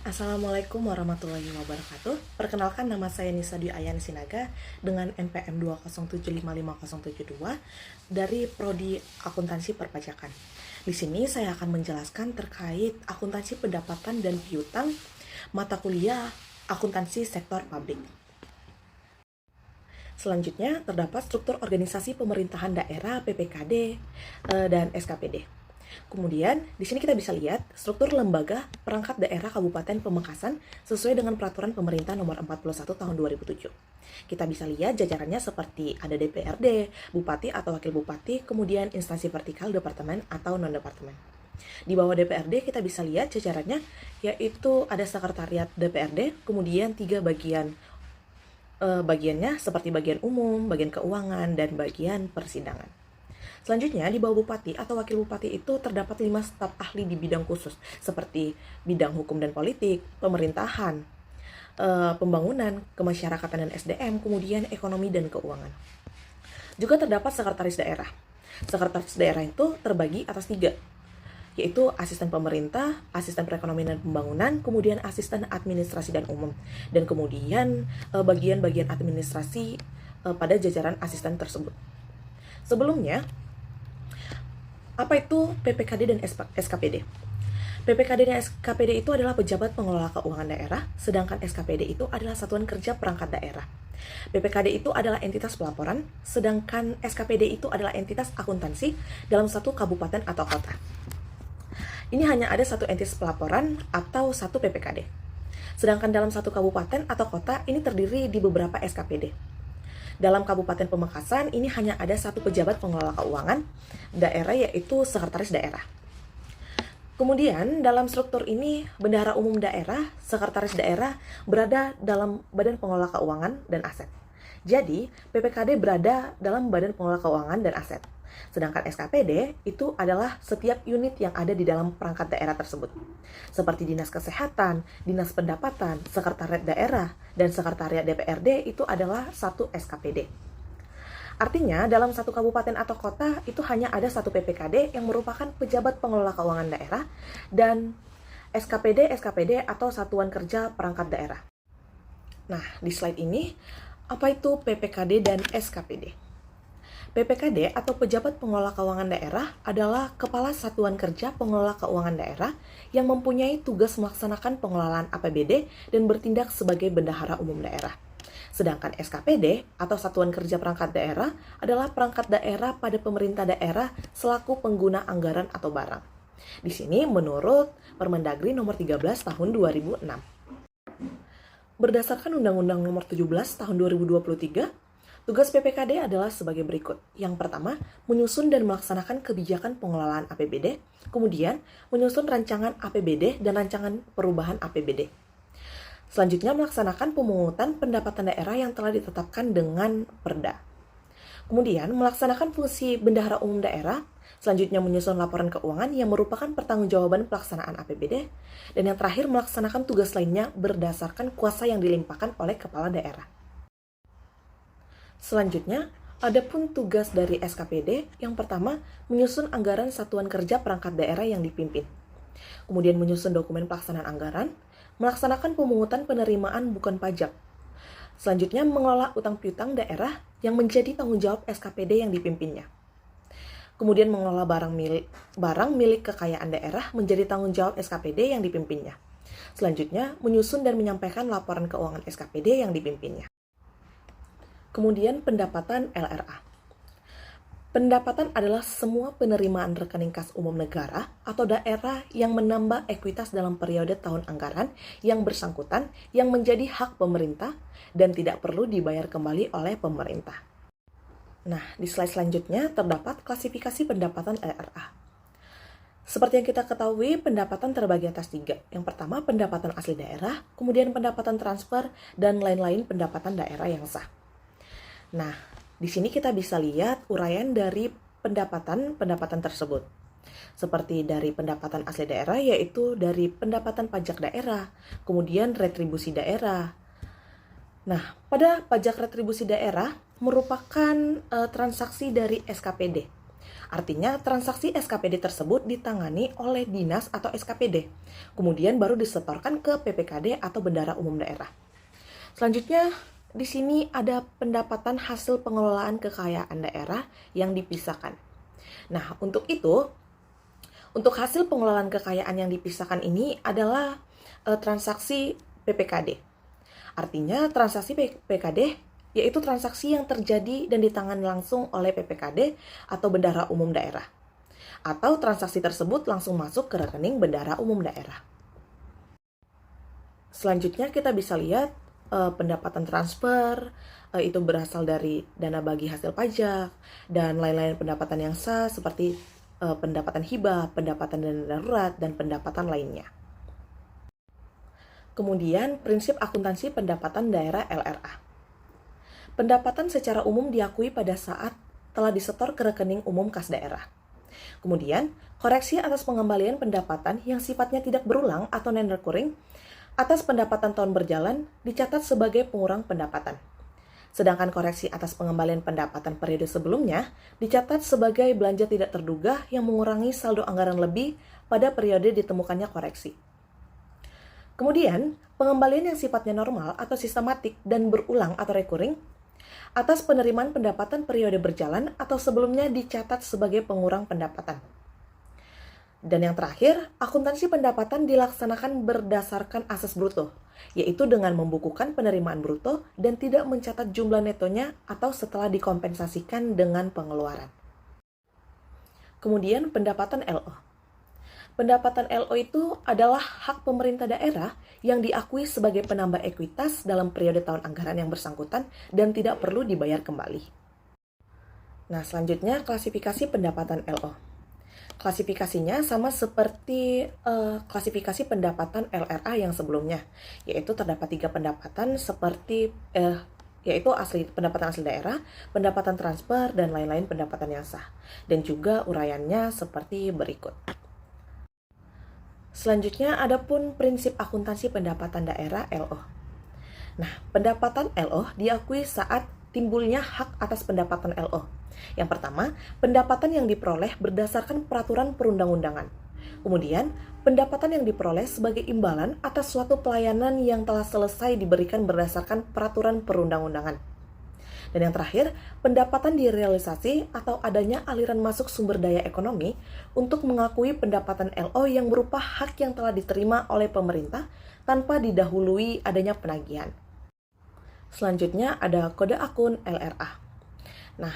Assalamualaikum warahmatullahi wabarakatuh. Perkenalkan, nama saya Nisa Dwi Ayani Sinaga dengan NPM 207555072 dari Prodi Akuntansi Perpajakan. Di sini saya akan menjelaskan terkait akuntansi pendapatan dan piutang mata kuliah akuntansi sektor publik. Selanjutnya terdapat struktur organisasi pemerintahan daerah PPKD dan SKPD. Kemudian, di sini kita bisa lihat struktur lembaga perangkat daerah Kabupaten Pamekasan sesuai dengan Peraturan Pemerintah Nomor 41 Tahun 2007. Kita bisa lihat jajarannya seperti ada DPRD, Bupati atau Wakil Bupati, kemudian instansi vertikal, departemen atau non-departemen. Di bawah DPRD kita bisa lihat jajarannya, yaitu ada Sekretariat DPRD, kemudian 3 bagiannya seperti bagian umum, bagian keuangan, dan bagian persidangan. Selanjutnya, di bawah bupati atau wakil bupati itu terdapat 5 staf ahli di bidang khusus, seperti bidang hukum dan politik, pemerintahan, pembangunan, kemasyarakatan dan SDM, kemudian ekonomi dan keuangan. Juga terdapat sekretaris daerah. Sekretaris daerah itu terbagi atas 3, yaitu asisten pemerintah, asisten perekonomian dan pembangunan, kemudian asisten administrasi dan umum, dan kemudian bagian-bagian administrasi pada jajaran asisten tersebut. Sebelumnya, apa itu PPKD dan SKPD? PPKD dan SKPD itu adalah pejabat pengelola keuangan daerah, sedangkan SKPD itu adalah satuan kerja perangkat daerah. PPKD itu adalah entitas pelaporan, sedangkan SKPD itu adalah entitas akuntansi dalam satu kabupaten atau kota. Ini hanya ada satu entitas pelaporan atau satu PPKD. Sedangkan dalam satu kabupaten atau kota ini terdiri di beberapa SKPD. Dalam Kabupaten Pamekasan ini hanya ada satu pejabat pengelola keuangan daerah, yaitu sekretaris daerah. Kemudian dalam struktur ini bendahara umum daerah, sekretaris daerah berada dalam Badan Pengelola Keuangan dan Aset. Jadi PPKD berada dalam Badan Pengelola Keuangan dan Aset. Sedangkan SKPD itu adalah setiap unit yang ada di dalam perangkat daerah tersebut. Seperti Dinas Kesehatan, Dinas Pendapatan, Sekretariat Daerah, dan Sekretariat DPRD itu adalah satu SKPD. Artinya, dalam satu kabupaten atau kota itu hanya ada satu PPKD yang merupakan pejabat pengelola keuangan daerah dan SKPD atau Satuan Kerja Perangkat Daerah. Nah, di slide ini, apa itu PPKD dan SKPD? PPKD atau Pejabat Pengelola Keuangan Daerah adalah Kepala Satuan Kerja Pengelola Keuangan Daerah yang mempunyai tugas melaksanakan pengelolaan APBD dan bertindak sebagai bendahara umum daerah. Sedangkan SKPD atau Satuan Kerja Perangkat Daerah adalah perangkat daerah pada pemerintah daerah selaku pengguna anggaran atau barang. Di sini menurut Permendagri nomor 13 tahun 2006. Berdasarkan Undang-Undang nomor 17 tahun 2023, tugas PPKD adalah sebagai berikut. Yang pertama, menyusun dan melaksanakan kebijakan pengelolaan APBD, kemudian menyusun rancangan APBD dan rancangan perubahan APBD. Selanjutnya, melaksanakan pemungutan pendapatan daerah yang telah ditetapkan dengan Perda. Kemudian, melaksanakan fungsi bendahara umum daerah, selanjutnya menyusun laporan keuangan yang merupakan pertanggungjawaban pelaksanaan APBD, dan yang terakhir melaksanakan tugas lainnya berdasarkan kuasa yang dilimpahkan oleh kepala daerah. Selanjutnya, adapun tugas dari SKPD, yang pertama, menyusun anggaran satuan kerja perangkat daerah yang dipimpin. Kemudian menyusun dokumen pelaksanaan anggaran, melaksanakan pemungutan penerimaan bukan pajak. Selanjutnya, mengelola utang piutang daerah yang menjadi tanggung jawab SKPD yang dipimpinnya. Kemudian mengelola barang milik kekayaan daerah menjadi tanggung jawab SKPD yang dipimpinnya. Selanjutnya, menyusun dan menyampaikan laporan keuangan SKPD yang dipimpinnya. Kemudian pendapatan LRA. Pendapatan adalah semua penerimaan rekening kas umum negara atau daerah yang menambah ekuitas dalam periode tahun anggaran yang bersangkutan yang menjadi hak pemerintah dan tidak perlu dibayar kembali oleh pemerintah. Nah, di slide selanjutnya terdapat klasifikasi pendapatan LRA. Seperti yang kita ketahui, pendapatan terbagi atas 3. Yang pertama, pendapatan asli daerah, kemudian pendapatan transfer, dan lain-lain pendapatan daerah yang sah. Nah, di sini kita bisa lihat uraian dari pendapatan tersebut. Seperti dari pendapatan asli daerah, yaitu dari pendapatan pajak daerah, kemudian retribusi daerah. Nah, pada pajak retribusi daerah merupakan transaksi dari SKPD Artinya transaksi SKPD tersebut ditangani oleh dinas atau SKPD, kemudian baru disetorkan ke PPKD atau Bendahara Umum Daerah. Selanjutnya, di sini ada pendapatan hasil pengelolaan kekayaan daerah yang dipisahkan. Nah, untuk itu, untuk hasil pengelolaan kekayaan yang dipisahkan ini adalah transaksi PPKD. Artinya, transaksi PPKD yaitu transaksi yang terjadi dan ditangani langsung oleh PPKD atau Bendahara Umum Daerah. Atau transaksi tersebut langsung masuk ke rekening Bendahara Umum Daerah. Selanjutnya kita bisa lihat pendapatan transfer, itu berasal dari dana bagi hasil pajak, dan lain-lain pendapatan yang sah seperti pendapatan hibah, pendapatan dana darurat, dan pendapatan lainnya. Kemudian, prinsip akuntansi pendapatan daerah LRA. Pendapatan secara umum diakui pada saat telah disetor ke rekening umum kas daerah. Kemudian, koreksi atas pengembalian pendapatan yang sifatnya tidak berulang atau non-recurring atas pendapatan tahun berjalan dicatat sebagai pengurang pendapatan. Sedangkan koreksi atas pengembalian pendapatan periode sebelumnya dicatat sebagai belanja tidak terduga yang mengurangi saldo anggaran lebih pada periode ditemukannya koreksi. Kemudian, pengembalian yang sifatnya normal atau sistematik dan berulang atau recurring atas penerimaan pendapatan periode berjalan atau sebelumnya dicatat sebagai pengurang pendapatan. Dan yang terakhir, akuntansi pendapatan dilaksanakan berdasarkan asas bruto, yaitu dengan membukukan penerimaan bruto dan tidak mencatat jumlah netonya atau setelah dikompensasikan dengan pengeluaran. Kemudian pendapatan LO. Pendapatan LO itu adalah hak pemerintah daerah yang diakui sebagai penambah ekuitas dalam periode tahun anggaran yang bersangkutan dan tidak perlu dibayar kembali. Nah, selanjutnya klasifikasi pendapatan LO. Klasifikasinya sama seperti klasifikasi pendapatan LRA yang sebelumnya, yaitu terdapat 3 pendapatan seperti yaitu pendapatan asli daerah, pendapatan transfer, dan lain-lain pendapatan yang sah. Dan juga uraiannya seperti berikut. Selanjutnya adapun prinsip akuntansi pendapatan daerah LO. Nah, pendapatan LO diakui saat timbulnya hak atas pendapatan LO. Yang pertama, pendapatan yang diperoleh berdasarkan peraturan perundang-undangan. Kemudian, pendapatan yang diperoleh sebagai imbalan atas suatu pelayanan yang telah selesai diberikan berdasarkan peraturan perundang-undangan. Dan yang terakhir, pendapatan direalisasi atau adanya aliran masuk sumber daya ekonomi untuk mengakui pendapatan LO yang berupa hak yang telah diterima oleh pemerintah tanpa didahului adanya penagihan. Selanjutnya ada kode akun LRA. Nah,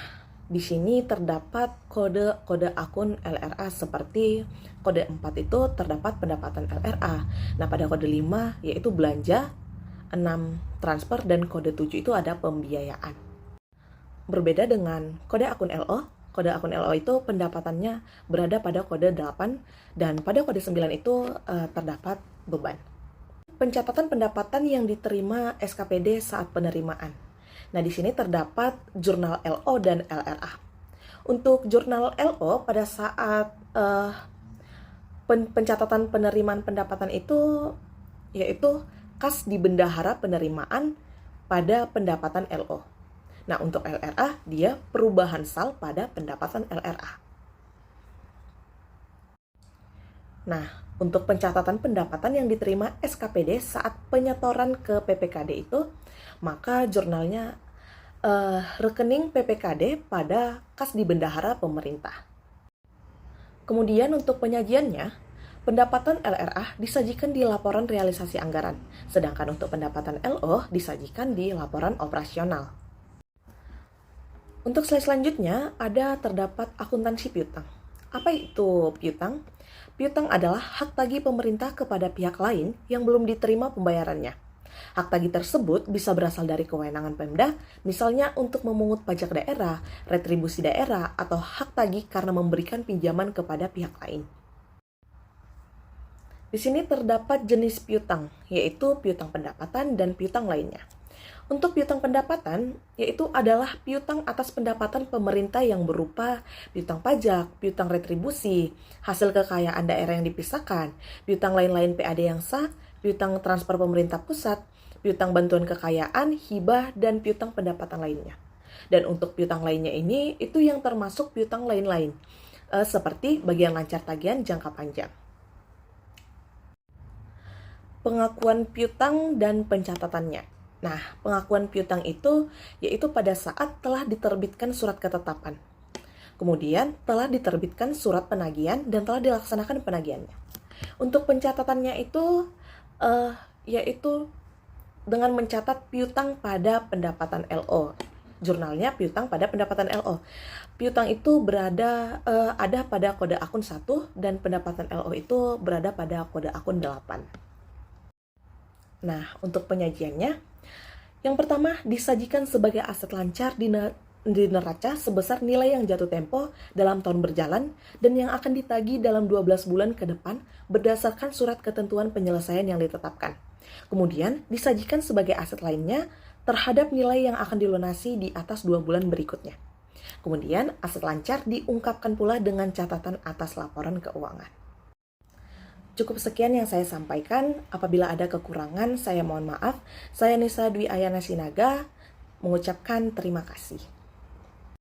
di sini terdapat kode akun LRA seperti kode 4 itu terdapat pendapatan LRA. Nah, pada kode 5 yaitu belanja, 6 transfer, dan kode 7 itu ada pembiayaan. Berbeda dengan kode akun LO itu pendapatannya berada pada kode 8 dan pada kode 9 itu terdapat beban. Pencatatan pendapatan yang diterima SKPD saat penerimaan. Nah, di sini terdapat jurnal LO dan LRA. Untuk jurnal LO pada saat pencatatan penerimaan pendapatan itu yaitu kas di bendahara penerimaan pada pendapatan LO. Nah, untuk LRA dia perubahan sal pada pendapatan LRA. Nah, untuk pencatatan pendapatan yang diterima SKPD saat penyetoran ke PPKD itu, maka jurnalnya rekening PPKD pada kas di bendahara pemerintah. Kemudian untuk penyajiannya, pendapatan LRA disajikan di laporan realisasi anggaran, sedangkan untuk pendapatan LO disajikan di laporan operasional. Untuk slide selanjutnya terdapat akuntansi piutang. Apa itu piutang? Piutang adalah hak tagih pemerintah kepada pihak lain yang belum diterima pembayarannya. Hak tagih tersebut bisa berasal dari kewenangan Pemda, misalnya untuk memungut pajak daerah, retribusi daerah, atau hak tagih karena memberikan pinjaman kepada pihak lain. Di sini terdapat jenis piutang, yaitu piutang pendapatan dan piutang lainnya. Untuk piutang pendapatan, yaitu adalah piutang atas pendapatan pemerintah yang berupa piutang pajak, piutang retribusi, hasil kekayaan daerah yang dipisahkan, piutang lain-lain PAD yang sah, piutang transfer pemerintah pusat, piutang bantuan kekayaan, hibah, dan piutang pendapatan lainnya. Dan untuk piutang lainnya ini, itu yang termasuk piutang lain-lain, seperti bagian lancar tagihan jangka panjang. Pengakuan piutang dan pencatatannya. Nah, pengakuan piutang itu yaitu pada saat telah diterbitkan surat ketetapan. Kemudian telah diterbitkan surat penagihan dan telah dilaksanakan penagihannya. Untuk pencatatannya itu yaitu dengan mencatat piutang pada pendapatan LO. Jurnalnya piutang pada pendapatan LO. Piutang itu ada pada kode akun 1 dan pendapatan LO itu berada pada kode akun 8. Nah, untuk penyajiannya, yang pertama disajikan sebagai aset lancar di neraca sebesar nilai yang jatuh tempo dalam tahun berjalan dan yang akan ditagih dalam 12 bulan ke depan berdasarkan surat ketentuan penyelesaian yang ditetapkan. Kemudian disajikan sebagai aset lainnya terhadap nilai yang akan dilunasi di atas 2 bulan berikutnya. Kemudian aset lancar diungkapkan pula dengan catatan atas laporan keuangan. Cukup sekian yang saya sampaikan. Apabila ada kekurangan, saya mohon maaf. Saya Nisa Dwi Ayana Sinaga mengucapkan terima kasih.